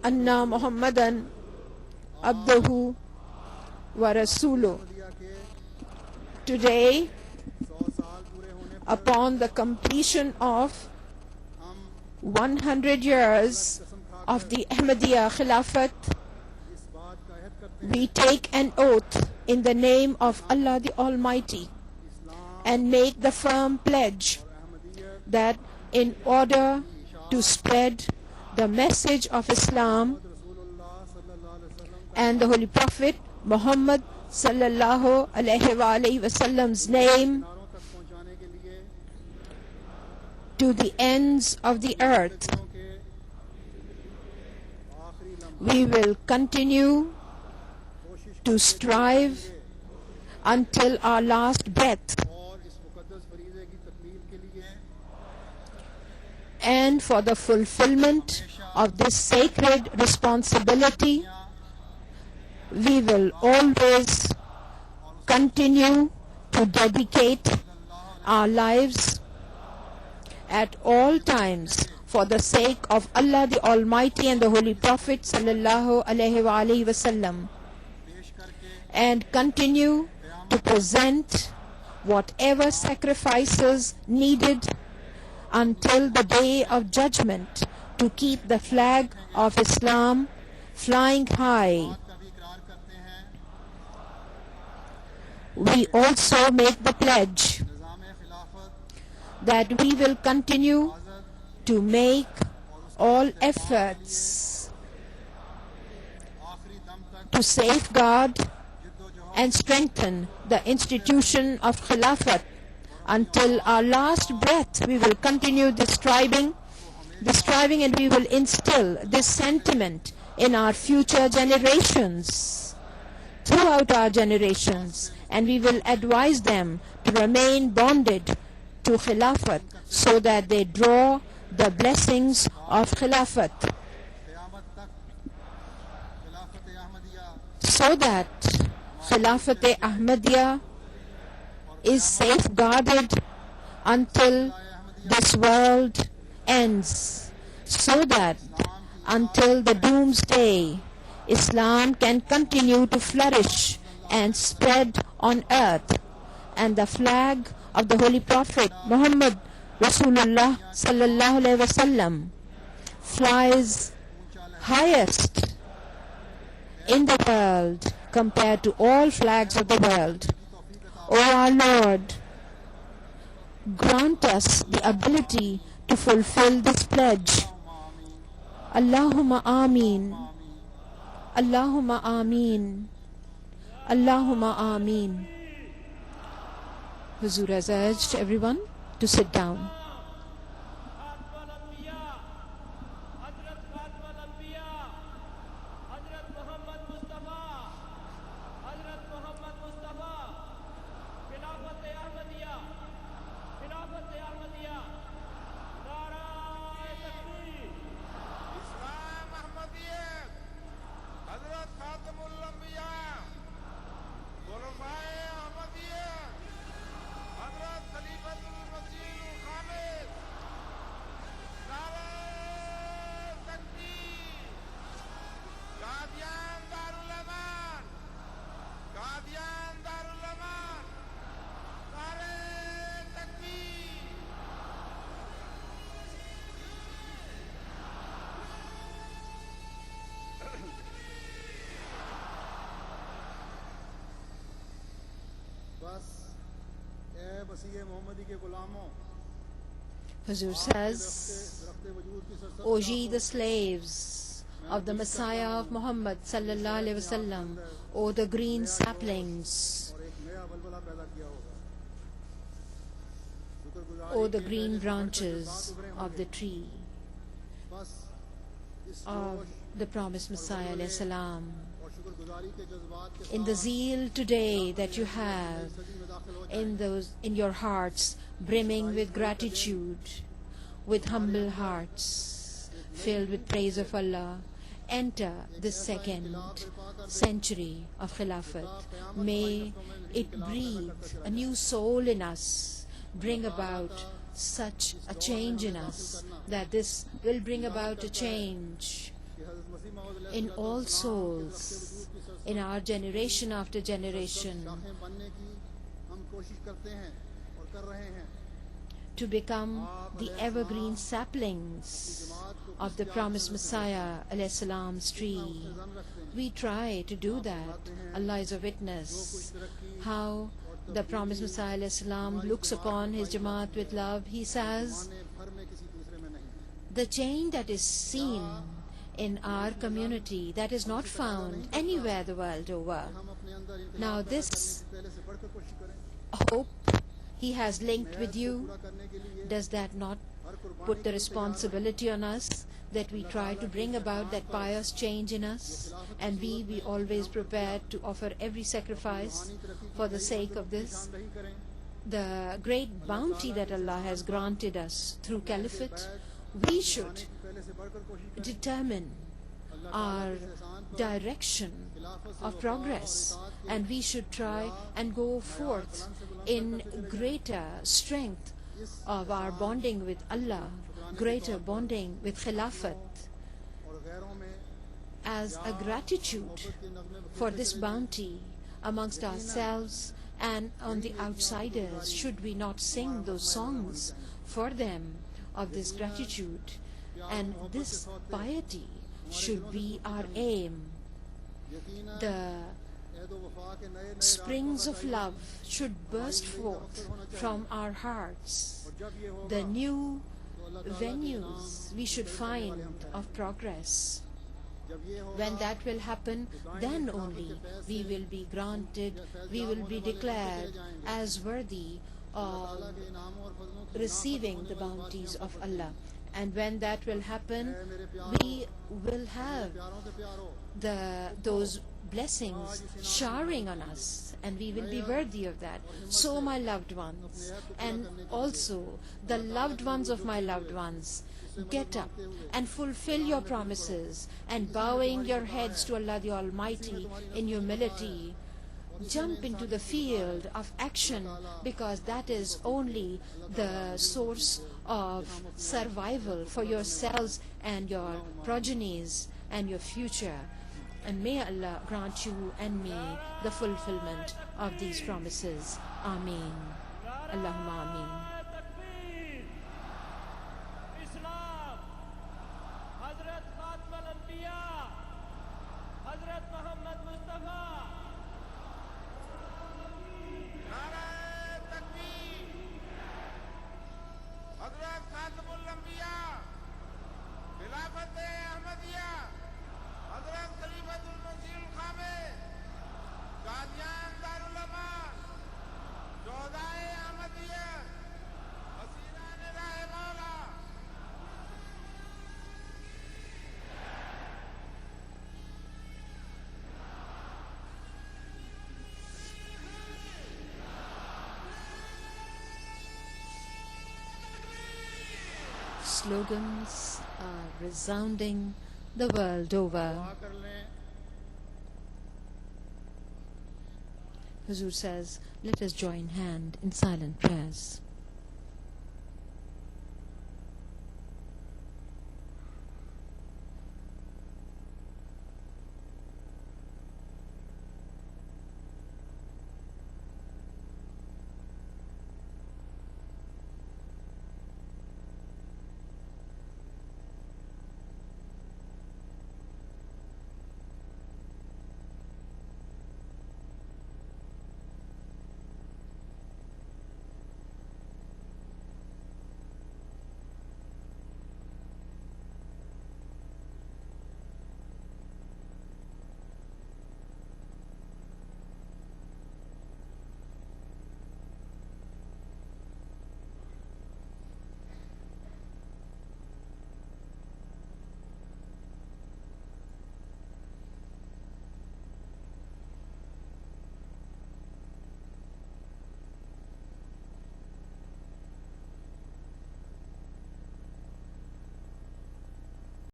anna Muhammadan abduhu wa rasuluh. Today, upon the completion of 100 years of the Ahmadiyya Khilafat, we take an oath in the name of Allah the Almighty and make the firm pledge that in order to spread the message of Islam and the Holy Prophet Muhammad sallallahu alaihi wasallam's name to the ends of the earth, we will continue to strive until our last breath, and for the fulfillment of this sacred responsibility, we will always continue to dedicate our lives at all times for the sake of Allah the Almighty and the Holy Prophet sallallahu alaihi wasallam, and continue to present whatever sacrifices needed until the day of judgment to keep the flag of Islam flying high. We also make the pledge that we will continue to make all efforts to safeguard and strengthen the institution of Khilafat until our last breath. We will continue this striving, and we will instill this sentiment in our future generations, throughout our generations, and we will advise them to remain bonded to Khilafat so that they draw the blessings of Khilafat, so that Khilafat Ahmadiyya is safeguarded until this world ends, so that until the doomsday, Islam can continue to flourish and spread on earth, and the flag of the Holy Prophet Muhammad Rasulullah sallallahu alaihi wasallam flies highest in the world compared to all flags of the world. O our Lord, grant us the ability to fulfill this pledge. Allahumma Ameen. Allahumma Ameen. Allahumma Ameen. Huzur has urged everyone to sit down. Huzur says, O ye the slaves of the Messiah of Muhammad sallallahu alaihi wasallam, O the green saplings, O the green branches of the tree of the promised Messiah alayhi salam, in the zeal today that you have in your hearts, brimming with gratitude, with humble hearts filled with praise of Allah, enter this second century of Khilafat. May it breathe a new soul in us, bring about such a change in us that this will bring about a change in all souls, in our generation after generation, to become the evergreen saplings of the promised Messiah alayhi salam's tree. We try to do that. Allah is a witness how the promised Messiah alayhi salam looks upon his Jamaat with love. He says, the change that is seen in our community, that is not found anywhere the world over. Now this hope he has linked with you, does that not put the responsibility on us that we try to bring about that pious change in us, and be always prepared to offer every sacrifice for the sake of this? The great bounty that Allah has granted us through Caliphate, we should determine our direction of progress, and we should try and go forth in greater strength of our bonding with Allah, greater bonding with Khilafat, as a gratitude for this bounty amongst ourselves and on the outsiders. Should we not sing those songs for them of this gratitude? And this piety should be our aim. The springs of love should burst forth from our hearts. The new venues we should find of progress. When that will happen, then only we will be granted, we will be declared as worthy of receiving the bounties of Allah. And when that will happen, we will have those blessings showering on us, and we will be worthy of that. So my loved ones, and also the loved ones of my loved ones, get up and fulfill your promises, and bowing your heads to Allah the Almighty in humility, jump into the field of action, because that is only the source of survival for yourselves and your progenies and your future. And may Allah grant you and me the fulfillment of these promises. Ameen. Allahumma ameen. Islam, Hazrat Khatam al-Anbiya, Hazrat Muhammad Mustafa. Nare Takbir, Hazrat Khatam al-Anbiya, Khilafat Ahmadiyya, Hazrat Khalifatul Masih al-Khamis, Qadian Darul Aman, Jodai Ahmadiyya, Wasiran Rahe Maula. Slogans are resounding the world over. Huzur says, let us join hand in silent prayers.